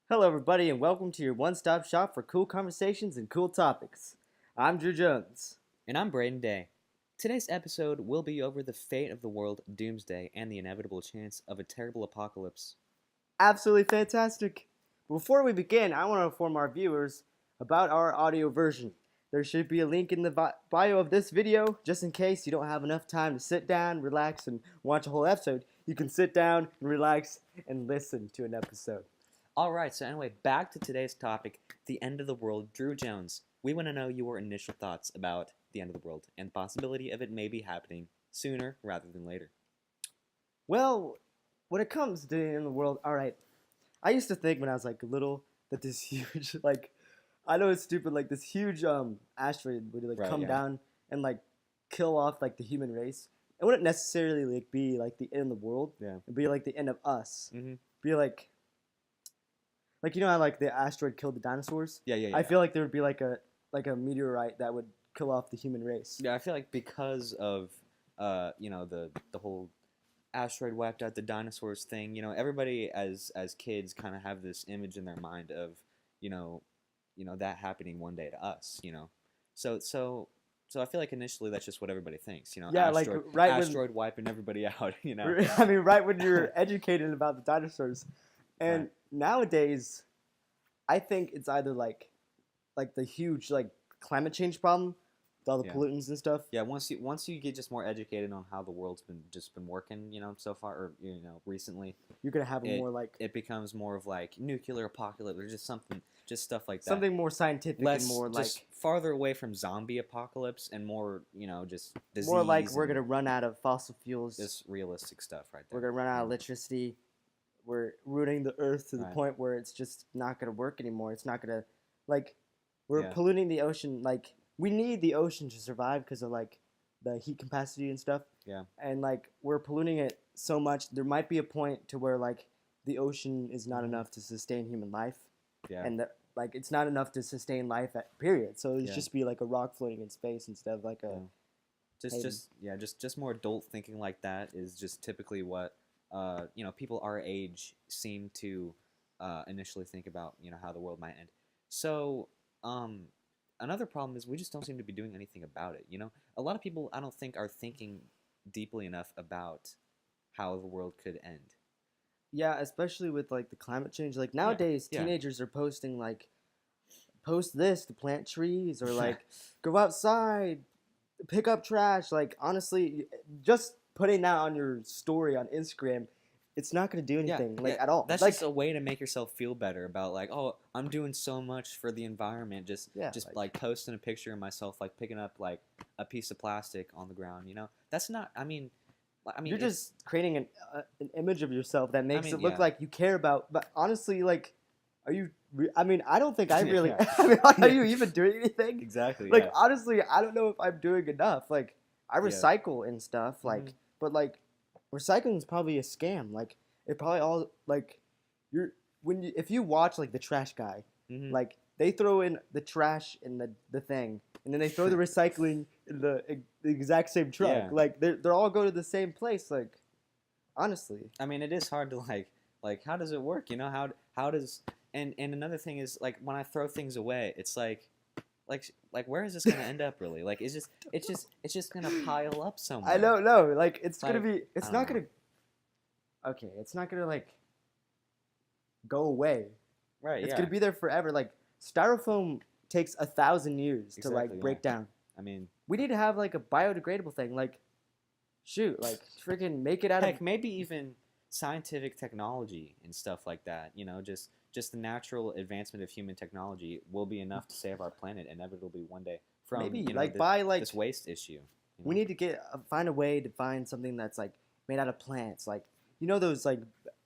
Hello, everybody, and welcome to your one-stop shop for cool conversations and cool topics. I'm Drew Jones. And I'm Brayden and I. Today's episode will be over the fate of the world, doomsday, and the inevitable chance of a terrible apocalypse. Absolutely fantastic. Before we begin, I want to inform our viewers about our audio version. There should be a link in the bio of this video, just in case you don't have enough time to sit down, relax, and watch a whole episode. You can sit down and relax and listen to an episode. Alright, so anyway, back to today's topic, the end of the world. Drew Jones, we want to know your initial thoughts about the end of the world and the possibility of it maybe happening sooner rather than later. Well, when it comes to the end of the world, alright, I used to think when I was little that this huge, I know it's stupid, this huge asteroid would come down and kill off the human race. It wouldn't necessarily be the end of the world. Yeah. It'd be the end of us. Mm-hmm. Be like you know how the asteroid killed the dinosaurs? Yeah. I feel like there would be a meteorite that would kill off the human race. Yeah, I feel like because of the whole asteroid wiped out the dinosaurs thing, everybody as kids kind of have this image in their mind of that happening one day to us, so I feel like initially that's just what everybody thinks, Yeah, asteroid wiping everybody out. I mean, right when you're educated about the dinosaurs. And right. Nowadays, I think it's either the huge climate change problem with all the pollutants and stuff. Yeah, once you get just more educated on how the world's been working, so far, or recently, you're gonna have it becomes more of nuclear apocalypse or just stuff like that. Something more scientific Less, and more just farther away from zombie apocalypse and more just disease. More we're gonna run out of fossil fuels. Just realistic stuff right there. We're gonna run out of electricity. We're ruining the earth to the point where it's just not going to work anymore. It's not going to, we're polluting the ocean. We need the ocean to survive because of, the heat capacity and stuff. Yeah. And, we're polluting it so much, there might be a point to where, the ocean is not enough to sustain human life. Yeah. And, it's not enough to sustain life at period. So it'd just be, a rock floating in space instead of, a... Just more adult thinking like that is just typically what... people our age seem to initially think about, how the world might end. So, another problem is we just don't seem to be doing anything about it, A lot of people, I don't think, are thinking deeply enough about how the world could end. Yeah, especially with, the climate change. Nowadays, teenagers are posting, post this to plant trees, or, go outside, pick up trash. Honestly, just putting that on your story on Instagram, it's not going to do anything at all. That's just a way to make yourself feel better about oh, I'm doing so much for the environment. Just posting a picture of myself picking up a piece of plastic on the ground. That's not. I mean, you're just creating an image of yourself that makes it look like you care about. But honestly, are you? I don't think I really. Are you even doing anything? Exactly. Honestly, I don't know if I'm doing enough. I recycle and stuff. But recycling is probably a scam. It probably all if you watch the trash guy, they throw in the trash in the thing, and then they throw the recycling in the exact same truck. Yeah. They're all go to the same place. Honestly, I mean, it is hard to how does it work? How does and another thing is when I throw things away, it's where is this gonna end up really? It's just gonna pile up somewhere. I don't know. It's gonna be. It's not gonna. Okay, it's not gonna go away. Right. It's gonna be there forever. Styrofoam takes 1,000 years to break down. I mean, we need to have a biodegradable thing. Shoot, freaking make it out of. Heck, maybe even scientific technology and stuff like that. Just the natural advancement of human technology will be enough to save our planet inevitably one day from maybe this waste issue. We need to find a way to find something that's made out of plants,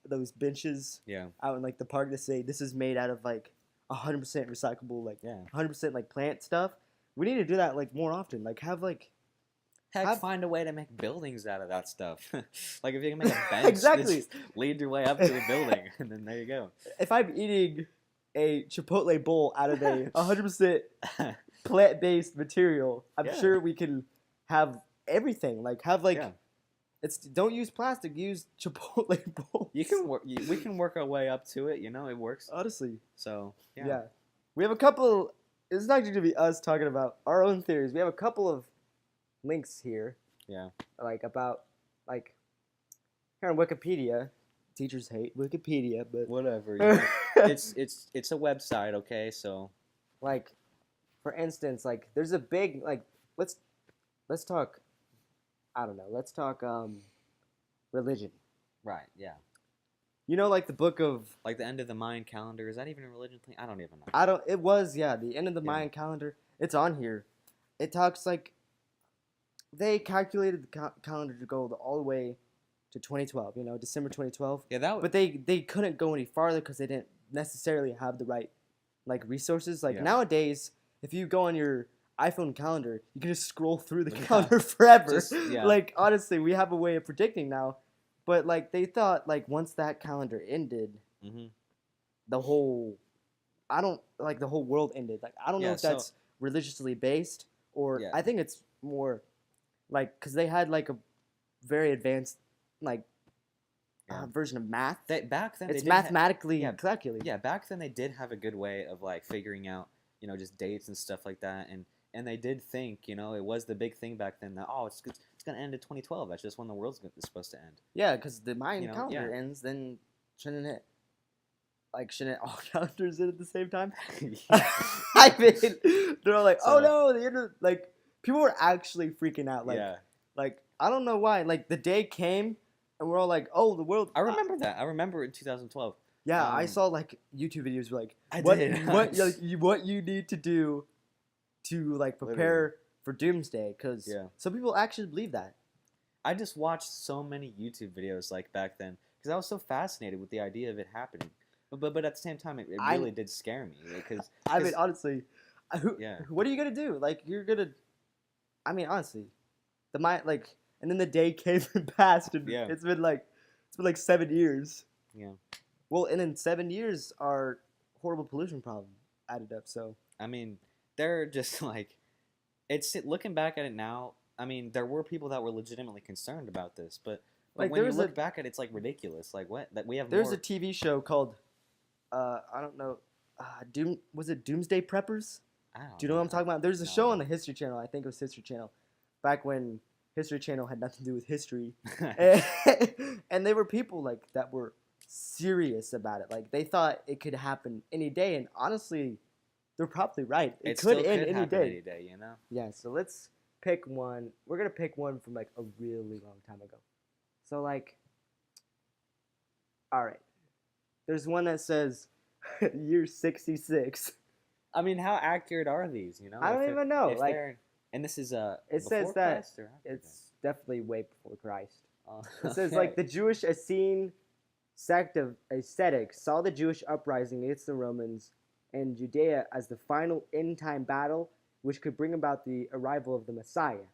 those benches out in the park that say this is made out of 100% recyclable 100% plant stuff. We need to do that more often. Find a way to make buildings out of that stuff. If you can make a bench, exactly, just lead your way up to the building, and then there you go. If I'm eating a Chipotle bowl out of a 100% plant-based material, I'm sure we can have everything. It's don't use plastic. Use Chipotle bowls. We can work our way up to it. It works. Honestly. So Yeah. We have a couple. It's not going to be us talking about our own theories. We have a couple of links here. Yeah. Like about here on Wikipedia. Teachers hate Wikipedia, but whatever. It's a website, okay? So, like, for instance, like there's a big let's talk. I don't know. Let's talk religion. Right. Yeah. Like the book of like the end of the Mayan calendar. Is that even a religion thing? I don't even know. It was the end of the Mayan calendar. It's on here. It talks like they calculated the calendar to go all the way to 2012. December 2012. Yeah, but they couldn't go any farther because they didn't necessarily have the right resources. Nowadays, if you go on your iPhone calendar, you can just scroll through the calendar forever. Honestly, we have a way of predicting now. But they thought once that calendar ended, the whole the whole world ended. I don't know if that's religiously based or I think it's more because they had a very advanced version of math. Back then it's mathematically calculated. Yeah, back then they did have a good way of figuring out just dates and stuff like that, and they did think it was the big thing back then that it's gonna end in 2012. That's just when the world's supposed to end. Yeah, because the Mayan calendar ends, then shouldn't all calendars end at the same time? I mean, they're all oh no, the end of people were actually freaking out. I don't know why. The day came. And we're all oh, the world. I remember that. I remember in 2012. Yeah, I saw YouTube videos where what you need to do to prepare for doomsday, because some people actually believe that. I just watched so many YouTube videos back then because I was so fascinated with the idea of it happening. But at the same time, it really did scare me because I mean, honestly, what are you gonna do? You're gonna. I mean, honestly, and then the day came and passed, and it's been 7 years. Yeah. Well, and in 7 years, our horrible pollution problem added up. So I mean, they're just it's looking back at it now. I mean, there were people that were legitimately concerned about this, but when you look back at it, it's ridiculous. What that we have. There's a TV show called I don't know, was it Doomsday Preppers? I don't Do you know what I'm talking about? There's a show on the History Channel. I think it was History Channel, back when History Channel had nothing to do with history, and they were people that were serious about it. They thought it could happen any day, and honestly, they're probably right. It could end any day. Yeah. So let's pick one. We're gonna pick one from a really long time ago. So all right. There's one that says year 66. I mean, how accurate are these? I don't even know. And this is it says that it's definitely way before Christ. It says the Jewish Essene sect of ascetics saw the Jewish uprising against the Romans and Judea as the final end-time battle which could bring about the arrival of the Messiah.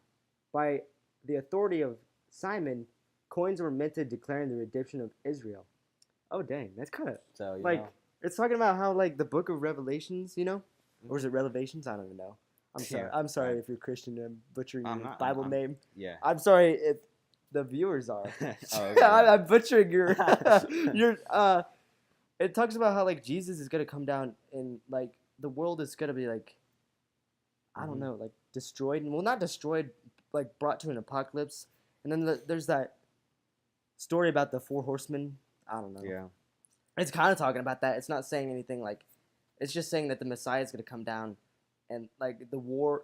By the authority of Simon, coins were minted declaring the redemption of Israel. Oh dang, that's kind of it's talking about how the book of Revelations, or is it Revelations? I don't even know. I'm sorry. I'm sorry if you're Christian and I'm butchering your Bible name. Yeah. I'm sorry if the viewers are. Okay. I'm butchering your It talks about how Jesus is gonna come down and the world is gonna be I don't know, destroyed, and well, not destroyed, brought to an apocalypse. And then there's that story about the 4 horsemen. I don't know. Yeah. It's kind of talking about that. It's not saying anything it's just saying that the Messiah is gonna come down. And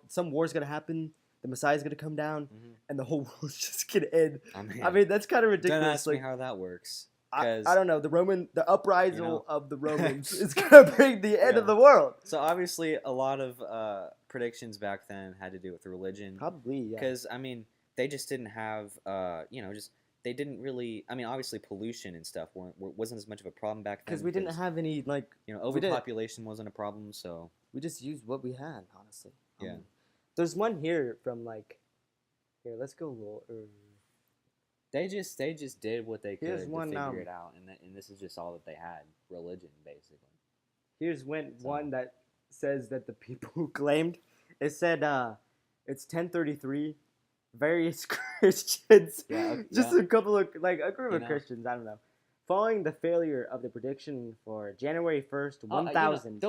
some war is gonna happen. The Messiah is gonna come down, and the whole world's just gonna end. I mean that's kind of ridiculous. Don't ask me how that works. I don't know. The uprising of the Romans is gonna bring the end of the world. So obviously, a lot of predictions back then had to do with religion. Probably, yeah. Because I mean, they just didn't have, they didn't really. I mean, obviously, pollution and stuff wasn't as much of a problem back then. Because we didn't have any overpopulation wasn't a problem, so. We just used what we had, honestly. Yeah. There's one here from here. Let's go a little. They just did what they could to figure it out, and this is just all that they had. Religion, basically. Here's one that says that the people who claimed it said it's 1033, various Christians, Yeah, just yeah. a couple of like a group You of know. Christians. I don't know. Following the failure of the prediction for January 1st, 1000.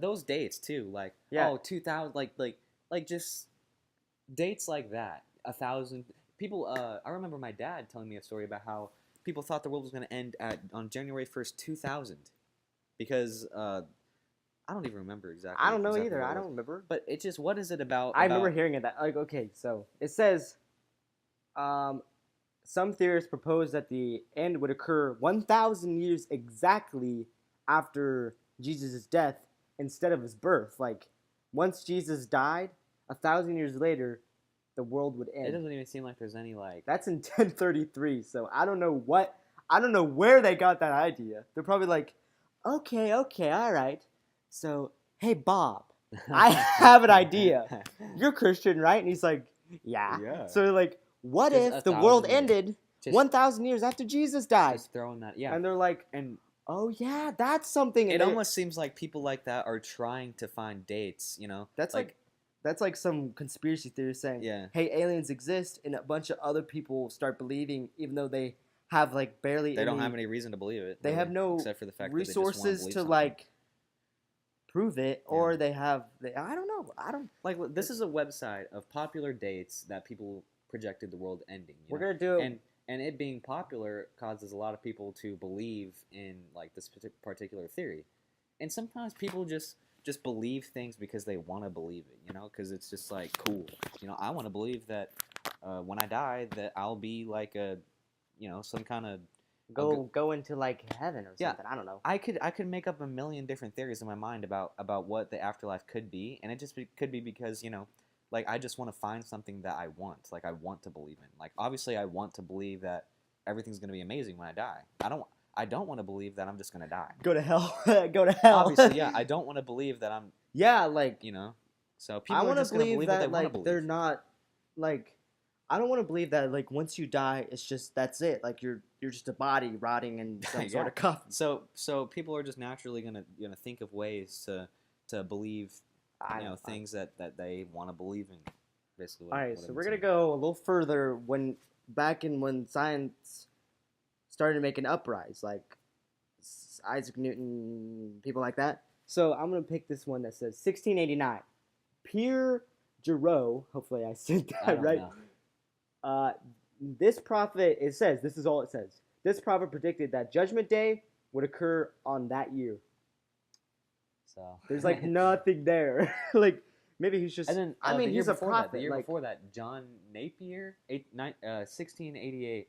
Those dates too, like Yeah. 2000, like just dates like that. 1,000 people. I remember my dad telling me a story about how people thought the world was going to end on January 1st, 2000, because I don't even remember exactly. I don't know exactly either. what I it was. don't remember. But it's just, what is it about? I remember hearing it that like okay, so it says um some theorists propose that the end would occur 1,000 years exactly after Jesus' death instead of his birth. Like, once Jesus died, 1,000 years later, the world would end. It doesn't even seem like there's any like. That's in 1033. So I don't know where they got that idea. They're probably like, okay, all right. So hey, Bob, I have an idea. You're Christian, right? And he's like, yeah. Yeah. So like, what Just if the world 1,000 years. ended 1,000 years after Jesus died? Just throwing that, yeah. And they're like, And oh yeah, that's something. it almost seems like people like that are trying to find dates, you know? That's like some conspiracy theory saying, Yeah. hey, aliens exist, and a bunch of other people start believing, even though they have like barely. They don't have any reason to believe it. They really, have no except for the fact resources that they just want to something. like prove it, or Yeah. they have. I don't know. I don't. Like, this is a website of popular dates that people projected the world ending. We're gonna do it. And it being popular causes a lot of people to believe in like this particular theory, and sometimes people just believe things because they want to believe it, you know, because it's just like cool. You know, I want to believe that when I die that I'll be like a, you know, some kind of go into like heaven or something. I don't know. I could make up a million different theories in my mind about what the afterlife could be, and it just could be because, you know, like I just want to find something that I want. Like I want to believe in. Like obviously I want to believe that everything's gonna be amazing when I die. I don't want to believe that I'm just gonna die. Go to hell. Go to hell. Obviously, yeah. I don't want to believe that I'm. Yeah, like, you know. So people I are just gonna believe that what they want to like believe. they're not like. I don't want to believe that like once you die, it's just that's it. Like you're just a body rotting in some sort of coffin. So people are just naturally gonna think of ways to believe, you know, things that they want to believe in. Basically. All right, so we're gonna go a little further when science started making uprise, like Isaac Newton, people like that. So I'm gonna pick this one that says 1689. Pierre Giroux, hopefully I said that right. This prophet, it says, this is all it says. This prophet predicted that Judgment Day would occur on that year. So there's like nothing there. Like maybe he's just. And then I mean, he's a prophet. The year before that, John Napier, 1688.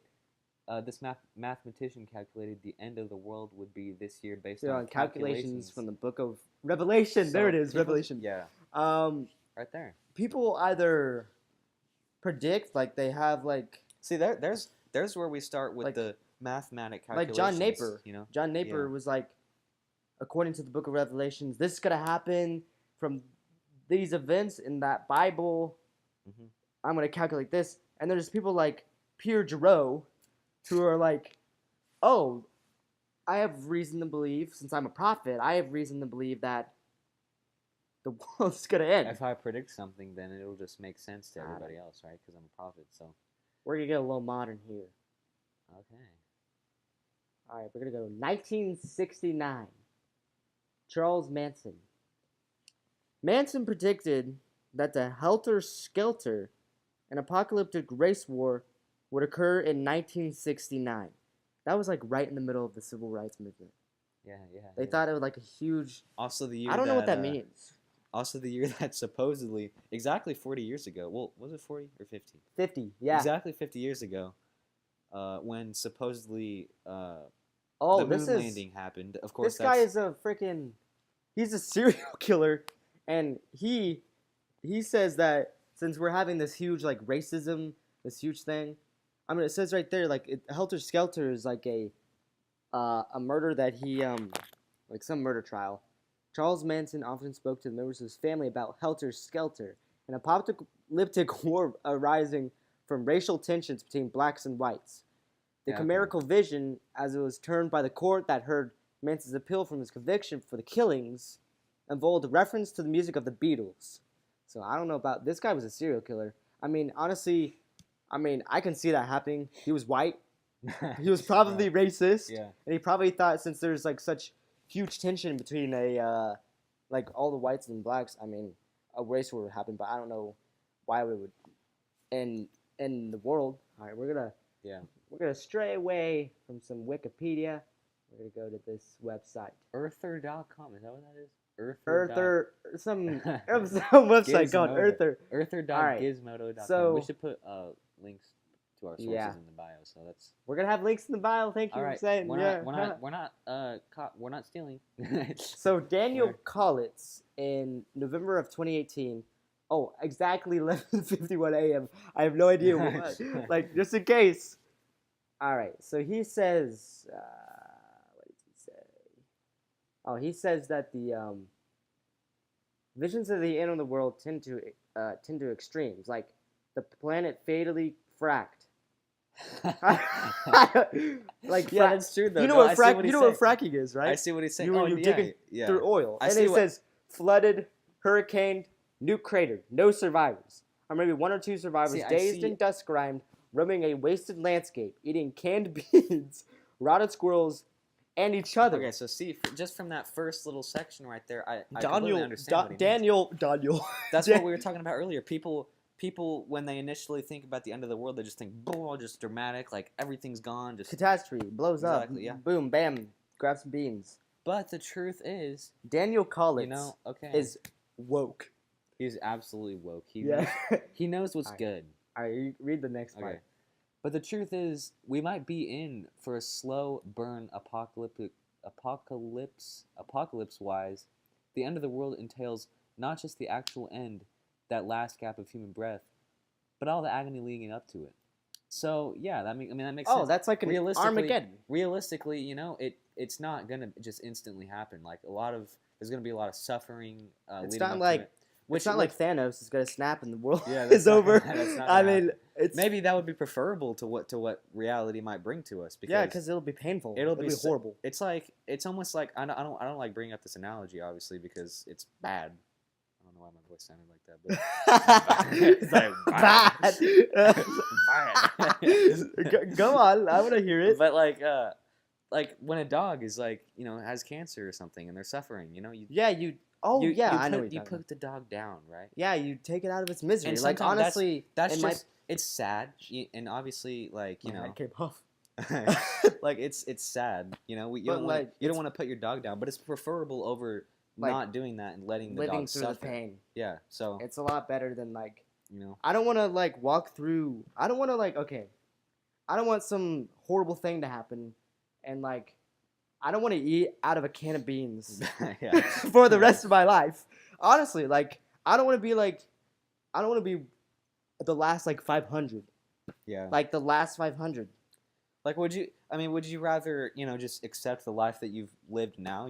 This mathematician calculated the end of the world would be this year based on calculations from the book of Revelation. So there it is, Revelation. Yeah. Right there. People either predict, like they have like. See, there's where we start with like, the mathematic calculations. Like John Napier. You know, John Napier was like, according to the book of Revelations, this is gonna happen from these events in that Bible. Mm-hmm. I'm gonna calculate this, and there's people like Pierre Giroux, who are like, oh, I have reason to believe, since I'm a prophet, I have reason to believe that the world's gonna end. If I predict something, then it'll just make sense to everybody else, right? Because I'm a prophet, so. We're gonna get a little modern here. Okay. All right, we're gonna go 1969. Charles Manson. Manson predicted that the helter-skelter, an apocalyptic race war, would occur in 1969. That was like right in the middle of the civil rights movement. Yeah. They thought it was like a huge. Also, the year I don't know what that means. Also, the year that supposedly, exactly 40 years ago. Well, was it 40 or 50? 50, yeah. Exactly 50 years ago, when supposedly the moon landing happened. Of course, this guy is a freaking. He's a serial killer, and he says that since we're having this huge like racism, this huge thing. I mean, it says right there like Helter Skelter is like a murder that he like some murder trial. Charles Manson often spoke to the members of his family about Helter Skelter, an apocalyptic war arising from racial tensions between blacks and whites. The chimerical vision, as it was termed by the court that heard Manson's appeal from his conviction for the killings, involved a reference to the music of the Beatles. So I don't know about this guy was a serial killer. I mean, honestly, I mean, I can see that happening. He was white. He was probably racist. Yeah. And he probably thought since there's like such huge tension between like all the whites and blacks, I mean, a race war would happen, but I don't know why we would in the world. All right, we're gonna stray away from some Wikipedia. We're gonna go to this website. Earther.com. Is that what that is? Earther, some website called Earther. Earther.gizmodo.com. So, we should put links to our sources in the bio. So that's. We're gonna have links in the bio. Thank you for saying. We're not stealing. So Daniel Collitz in November of 2018. Oh, exactly 11:51 a.m. I have no idea what. Like just in case. All right. So he says. What did he say? Oh, he says that the visions of the end of the world tend to extremes, like the planet fatally fracked. Like yeah, that's true though. You know what fracking is, right? I see what he's saying. You dig it through oil, and it says flooded, hurricaned, nuke cratered, no survivors, or maybe one or two survivors, dazed and dust grimed, roaming a wasted landscape, eating canned beans, rotted squirrels, and each other. Okay, so see, just from that first little section right there, I completely understand what he Daniel. That's what we were talking about earlier. People, when they initially think about the end of the world, they just think, boom, just dramatic, like everything's gone, just catastrophe, blows up, boom, bam, grab some beans. But the truth is, Daniel Collins, is woke. He's absolutely woke. He knows what's good. All right, you read the next part. But the truth is, we might be in for a slow burn apocalypse-wise. The end of the world entails not just the actual end, that last gap of human breath, but all the agony leading up to it. So yeah, that makes sense. Oh, that's like an Armageddon. Realistically, it's not gonna just instantly happen. Like there's gonna be a lot of suffering. It's not like Thanos is gonna snap and the world is over. I mean, maybe that would be preferable to what reality might bring to us. Because it'll be painful. It'll be horrible. It's almost like I don't like bringing up this analogy, obviously, because it's bad. I don't know why my voice sounded like that, but it's like bad. Go on, I want to hear it. But like when a dog is has cancer or something and they're suffering, I know. You put the dog down, right? Yeah, you take it out of its misery. And like honestly, it's sad, and obviously I came off. Like it's sad, you don't want to put your dog down, but it's preferable over not doing that and letting the dog suffer. The pain. Yeah, so it's a lot better than I don't want to walk through. I don't want to I don't want some horrible thing to happen, and I don't want to eat out of a can of beans for the rest of my life. Honestly, I don't want to be the last 500. Yeah. The last 500. Would you rather, just accept the life that you've lived now,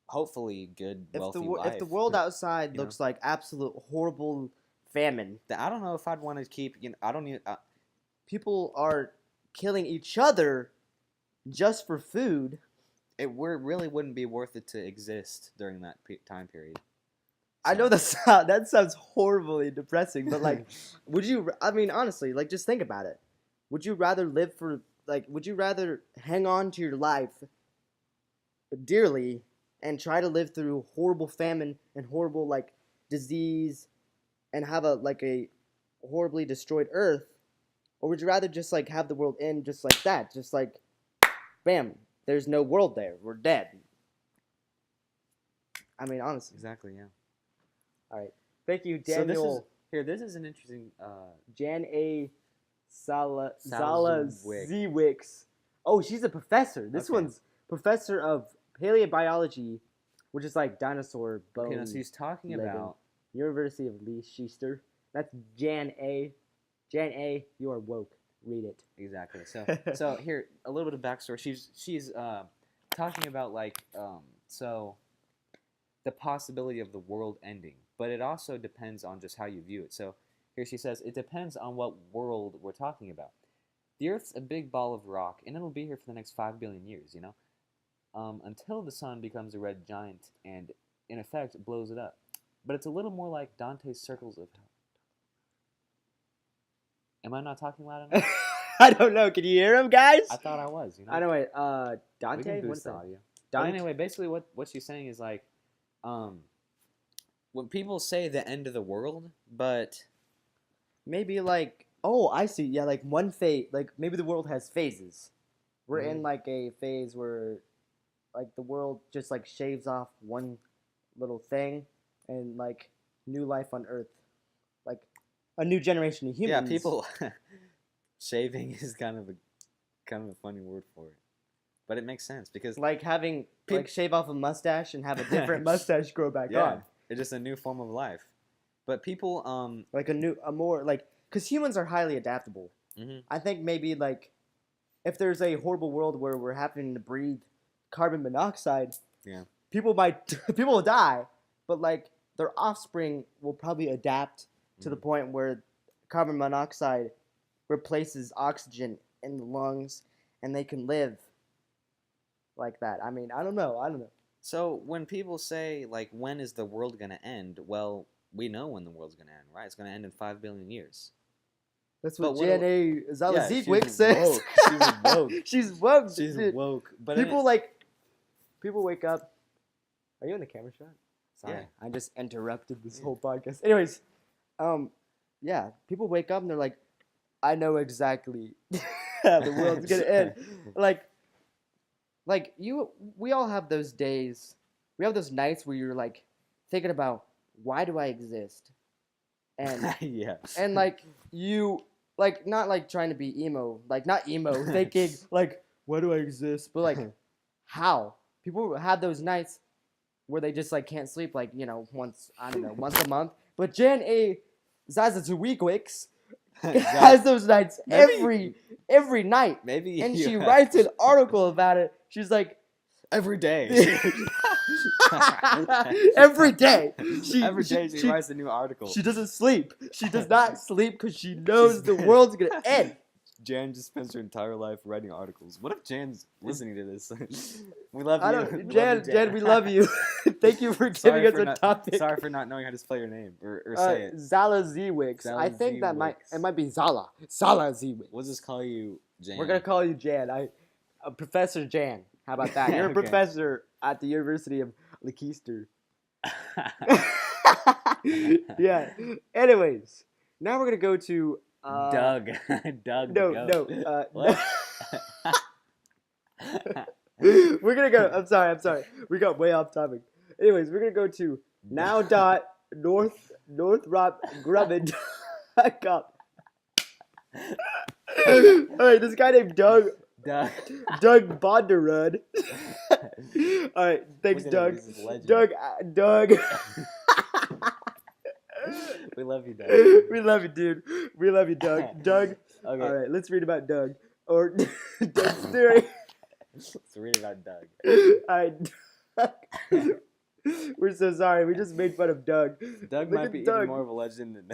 hopefully good, wealthy life. If the world outside looks like absolute horrible famine. I don't know if I'd want to keep, people are killing each other just for food. It really wouldn't be worth it to exist during that time period. So. I know that sounds horribly depressing, but would you? I mean, honestly, just think about it. Would you rather would you rather hang on to your life dearly and try to live through horrible famine and horrible disease and have a horribly destroyed Earth, or would you rather just have the world end just like that, just bam, there's no world there. We're dead. I mean, honestly. Exactly, yeah. All right. Thank you, Daniel. So this is an interesting... Jan A. Zalazewicz. Oh, she's a professor. This one's professor of paleobiology, which is dinosaur bones. Okay, so he's talking about... University of Leicester. That's Jan A. Jan A., you are woke. Read it. Exactly. So here, a little bit of backstory. She's talking about so the possibility of the world ending, but it also depends on just how you view it. So here she says, it depends on what world we're talking about. The Earth's a big ball of rock, and it'll be here for the next 5 billion years, until the sun becomes a red giant and, in effect, blows it up. But it's a little more like Dante's circles of hell. Am I not talking loud enough? I don't know. Can you hear him, guys? I thought I was. I know. Wait. We Dante. can What boost is the that? audio. But anyway, basically what she's saying is like, when people say the end of the world, but maybe like, oh, I see. Yeah, like one phase. Like maybe the world has phases. We're in like a phase where, like, the world just like shaves off one little thing, and like new life on Earth, like a new generation of humans. yeah, people shaving is kind of a funny word for it, but it makes sense because like having like shave off a mustache and have a different mustache grow back on. It's just a new form of life. But people like a more like, because humans are highly adaptable. I think maybe like if there's a horrible world where we're having to breathe carbon monoxide, people will die, but like their offspring will probably adapt to the point where carbon monoxide replaces oxygen in the lungs, and they can live like that. I mean, I don't know. So when people say like, when is the world gonna end? Well, we know when the world's gonna end, right? It's gonna end in 5 billion years. That's what J.N.A. Zalazigwick says. She's woke. She's woke. She's dude. woke. But people wake up. Are you in the camera shot? Sorry, Yeah. I just interrupted this whole podcast. Anyways, yeah, people wake up and they're like, I know exactly how the world's gonna end. We all have those days. We have those nights where you're like thinking about, why do I exist? And and like you like, not like trying to be emo, like not emo, thinking like, why do I exist? But like, how? People have those nights where they just like can't sleep, like, once a month. But J.N.A. Zazazooweekwicks has those nights every night. Maybe. And she writes an article about it. She's like, every day. every day. She writes a new article. She doesn't sleep. She does not sleep because she knows the world's gonna end. Jan just spends her entire life writing articles. What if Jan's listening to this? We love you. Jan, we love you. Thank you for giving us a topic. Sorry for not knowing how to spell your name or say it. Zalazigwick. I think that might be Zala. Zalazigwick. We'll just call you Jan. We're gonna call you Jan. Professor Jan. How about that? You're a professor at the University of Leicester. Yeah. Anyways, now we're gonna go to Doug. No. We're gonna go. I'm sorry. We got way off topic. Anyways, we're gonna go to now.northrop.grumman.com. Alright, this guy named Doug Bonderud. Alright, thanks, Doug. Doug. We love you, Doug. We love you, dude. We love you, Doug. Doug. Okay. All right, let's read about Doug. Or Doug's theory. Let's read about Doug. All right, Doug. We're so sorry. We just made fun of Doug. Doug might be even more of a legend than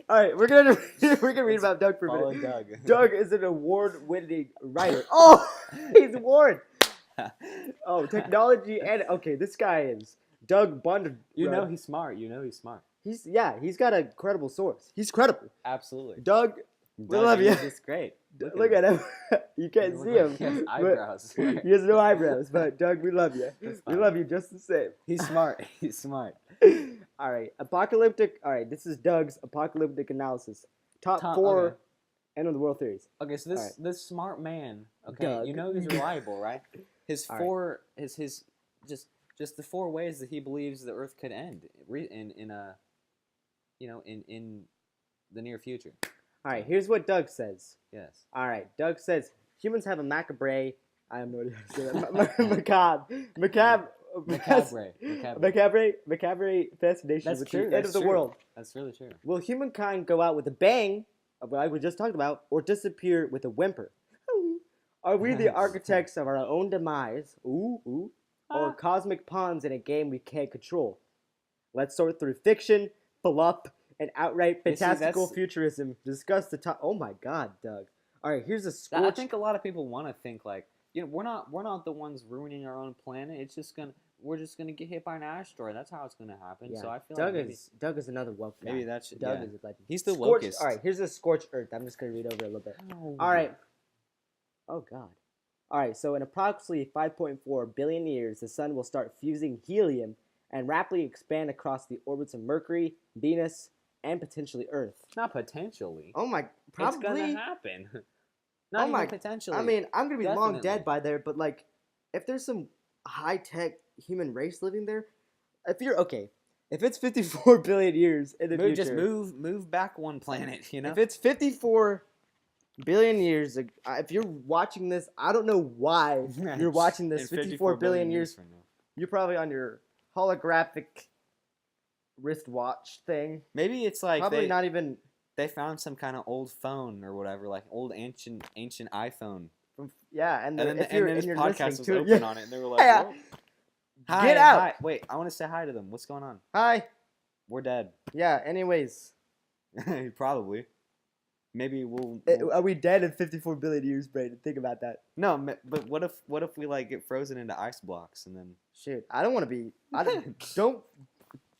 All right, we're gonna read about Doug for a minute. Doug. Doug is an award-winning writer. Oh, he's a award. Oh, technology and this guy is Doug Bond. You know he's smart. He's got a credible source. He's credible. Absolutely. Doug, we love you. He's great. Look at him. You can't see him. He has eyebrows. He has no eyebrows, but Doug, we love you. We love you just the same. He's smart. All right, this is Doug's apocalyptic analysis. Top 4 end of the world theories. Okay, so this smart man, Doug. you know he's reliable, right? Just the 4 ways that he believes the Earth could end in the near future. All right, here's what Doug says. Yes. All right, Doug says humans have a macabre. I have no idea how to say that. Macabre fascination with the end of the world. That's really true. Will humankind go out with a bang, like we just talked about, or disappear with a whimper? Are we the architects of our own demise? Or cosmic pawns in a game we can't control? Let's sort through fiction, fluff, and outright fantastical futurism. Discuss the top. Oh my God, Doug. All right, here's a scorch. I think a lot of people want to think like, we're not the ones ruining our own planet. We're just gonna get hit by an asteroid. That's how it's gonna happen. Yeah. So I feel Doug like Doug is another woke guy. maybe that's Doug is a legend. He's the Scorched, wokest. all right, here's a scorched earth. I'm just gonna read over a little bit. Oh. All right. Oh God. All right. So in approximately 5.4 billion years, the sun will start fusing helium and rapidly expand across the orbits of Mercury, Venus, and potentially Earth. Not potentially. Oh my! Probably. It's gonna happen. Not even potentially. I mean, I'm gonna be long Definitely. dead by there, but like, if there's some high tech human race living there, if it's 54 billion years in the future, just move back one planet. You know, if it's 54 billion years, if you're watching this, I don't know why you're watching this. 54 billion years from now. You're probably on your holographic wristwatch thing. Maybe it's like Probably not even. They found some kind of old phone or whatever, like old ancient iPhone. Yeah, and then this you're podcast was listening to open it, on it, and they were like, Yeah. "Whoa. Hi, Get out!" Hi. Wait, I want to say hi to them. What's going on? Hi. We're dead. Yeah. Anyways, Probably. Maybe we'll. are we dead in 54 billion years, Brayden? Think about that. No, but what if we like get frozen into ice blocks and then? Shoot, I don't want to be. Don't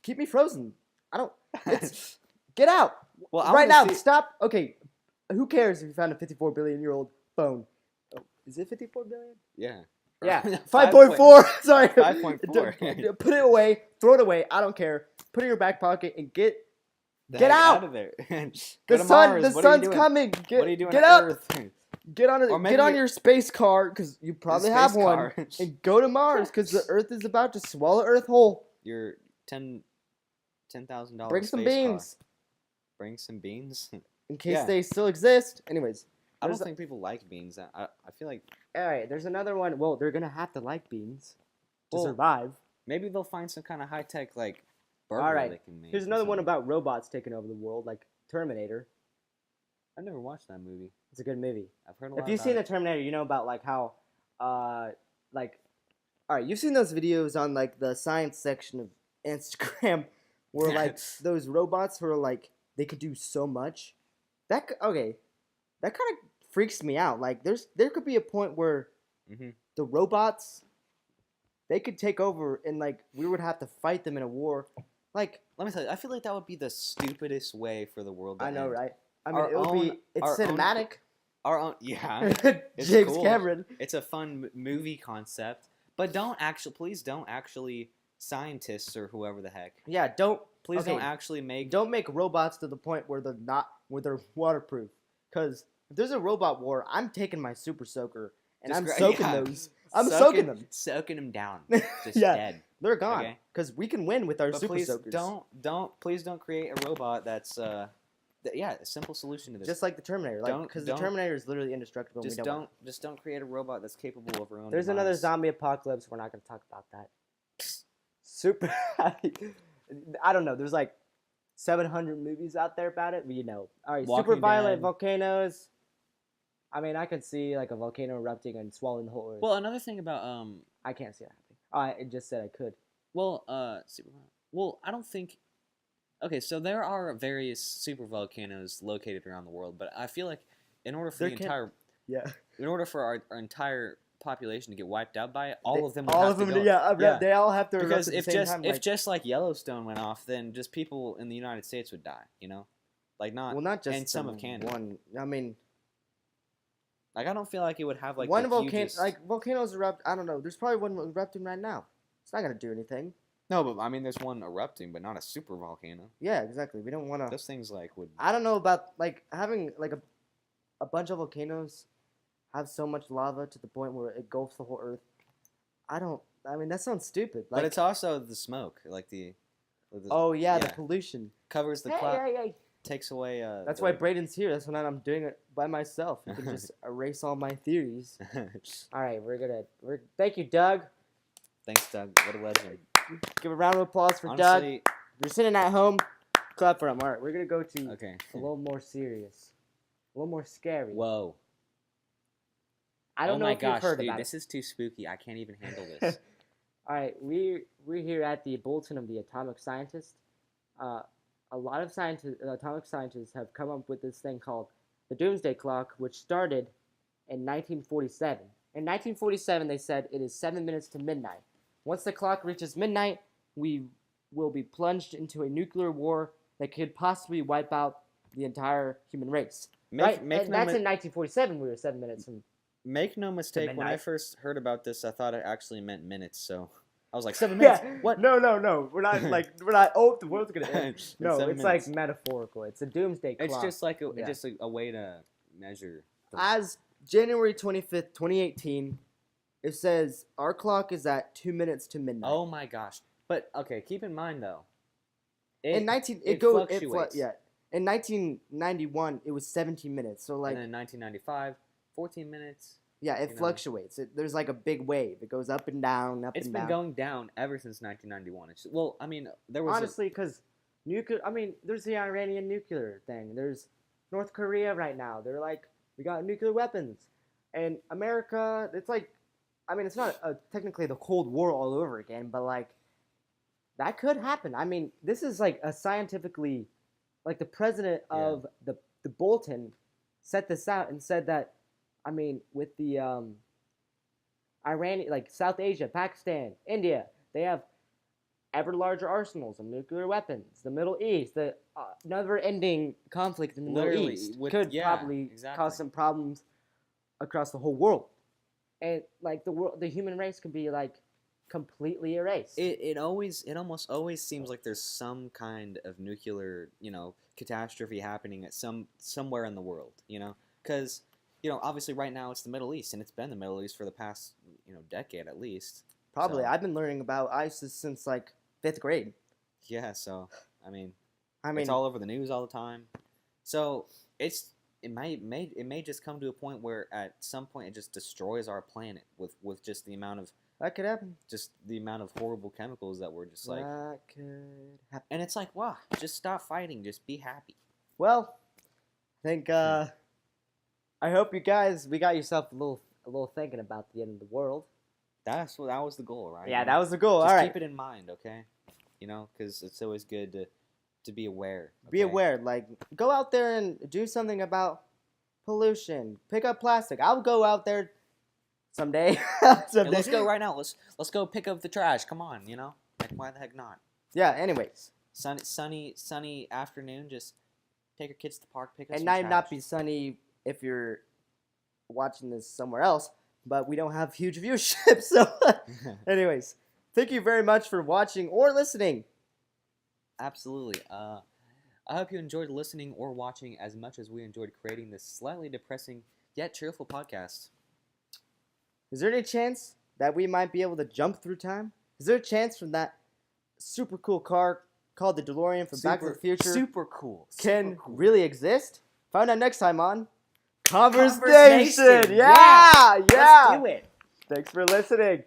keep me frozen. I don't. Get out. Well, right now. Stop. Okay. Who cares if you found a 54 billion year old phone? Oh, is it 54 billion? Yeah. Yeah. 5.4. Sorry. 5.4. Put it away. Throw it away. I don't care. Put it in your back pocket and get out of there. The sun's coming. What are you doing? Get on up. Earth? Get on your space car because you probably have one, and go to Mars because the Earth is about to swallow Earth whole. Your $10,000. Bring some beans. Bring some beans. In case they still exist. Anyways. I don't think people like beans. I feel like... Alright, there's another one. Well, they're going to have to like beans to survive. Maybe they'll find some kind of high-tech, like, burger they can make. Here's another one about robots taking over the world, like Terminator. I've never watched that movie. It's a good movie. I've heard a lot If you've seen the Terminator, you know about, like, how, like... Alright, you've seen those videos on, like, the science section of Instagram where, like, those robots who are, like, they could do so much. That kind of freaks me out. Like, there could be a point where the robots, they could take over and, like, we would have to fight them in a war. Like, let me tell you, I feel like that would be the stupidest way for the world to end. I know, right? I mean, it's cinematic. Our own, yeah. It's James cool. Cameron. It's a fun movie concept, but please don't actually, scientists or whoever the heck. Yeah, don't actually make. Don't make robots to the point where they're waterproof. Because if there's a robot war, I'm taking my super soaker and I'm soaking those. I'm soaking them. Soaking them down. Just dead. They're gone. Because we can win with our super soakers. Please don't create a robot that's a simple solution to this. Just like the Terminator. Because the Terminator is literally indestructible. Just don't create a robot that's capable of our own. There's another zombie apocalypse. We're not going to talk about that. Super. I don't know. There's like 700 movies out there about it. You know. All right. Super violent volcanoes. I mean, I could see like a volcano erupting and swallowing the whole earth. Well, another thing about I can't see that happening. I just said I could. Well, I don't think. Okay, so there are various super volcanoes located around the world, but I feel like in order for our entire population to get wiped out by it, all of them would have to go. They all have to erupt because at the same time. If just like Yellowstone went off, then just people in the United States would die, you know? Like not just and some of Canada. One, I mean, like I don't feel like it would have like one volcano like volcanoes erupt. I don't know. There's probably one erupting right now. It's not gonna do anything. No, but I mean, there's one erupting, but not a super volcano. Yeah, exactly. We don't want to. Those things like would. I don't know about like having like a bunch of volcanoes have so much lava to the point where it engulfs the whole earth. I mean, that sounds stupid. Like, but it's also the smoke, like the the pollution covers the cloud, takes away. That's why Brayden's here. That's why I'm doing it by myself. You can just erase all my theories. All right, thank you, Doug. Thanks, Doug. What a legend. Give a round of applause for Doug. If you're sitting at home, clap for him. All right, we're gonna go to a little more serious, a little more scary. Whoa. I don't know if you've heard dude, about this is too spooky. I can't even handle this. All right, we're here at the Bulletin of the Atomic Scientist. A lot of atomic scientists have come up with this thing called the Doomsday Clock, which started in 1947, In 1947, they said it is 7 minutes to midnight. Once the clock reaches midnight, we will be plunged into a nuclear war that could possibly wipe out the entire human race. That's in 1947. We were 7 minutes from. Make no mistake. When I first heard about this, I thought it actually meant minutes. So I was like, 7 minutes. Yeah. What? No. We're not we're not. Oh, the world's gonna end. No, it's minutes. Like metaphorical. It's a doomsday clock. It's just like a way to measure. As January 25th, 2018, it says our clock is at 2 minutes to midnight. Oh my gosh! But okay, keep in mind though. In 1991, it was 17 minutes. So like. And then in 1995, 14 minutes. Yeah, it fluctuates. There's like a big wave. It goes up and down, up and down. It's been going down ever since 1991. There was honestly because nuclear. There's the Iranian nuclear thing. There's North Korea right now. They're like, we got nuclear weapons, and America. It's like, it's not technically the Cold War all over again, but like, that could happen. This is like a scientifically, like the president of the Bolton set this out and said that. With the Iran, like South Asia, Pakistan, India, they have ever larger arsenals of nuclear weapons. The Middle East, the never-ending conflict in the Middle East could probably cause some problems across the whole world, and like the human race could be like completely erased. It almost always seems like there's some kind of nuclear catastrophe happening at somewhere in the world, because. Obviously right now it's the Middle East, and it's been the Middle East for the past, decade at least. Probably. So. I've been learning about ISIS since, 5th grade. Yeah, so, it's all over the news all the time. So, it may just come to a point where at some point it just destroys our planet with just the amount of... That could happen. Just the amount of horrible chemicals that we're just like... That could happen. And it's like, wow, just stop fighting. Just be happy. Well, I think, I hope we got yourself a little thinking about the end of the world. That was the goal, right? Yeah, that was the goal. Just all right. Keep it in mind, okay? Because it's always good to be aware. Okay? Be aware. Like, go out there and do something about pollution. Pick up plastic. I'll go out there someday. Yeah, let's go right now. Let's go pick up the trash. Come on, Like, why the heck not? Yeah. Anyways, sunny afternoon. Just take your kids to the park. Pick up. It some might trash. not be sunny. If you're watching this somewhere else, but we don't have huge viewership, so anyways, thank you very much for watching or listening. Absolutely. I hope you enjoyed listening or watching as much as we enjoyed creating this slightly depressing yet cheerful podcast. Is there any chance that we might be able to jump through time? Is there a chance from that super cool car called the DeLorean from Back to the Future super cool really exist? Find out next time on ConversNation. Yeah. Let's do it. Thanks for listening.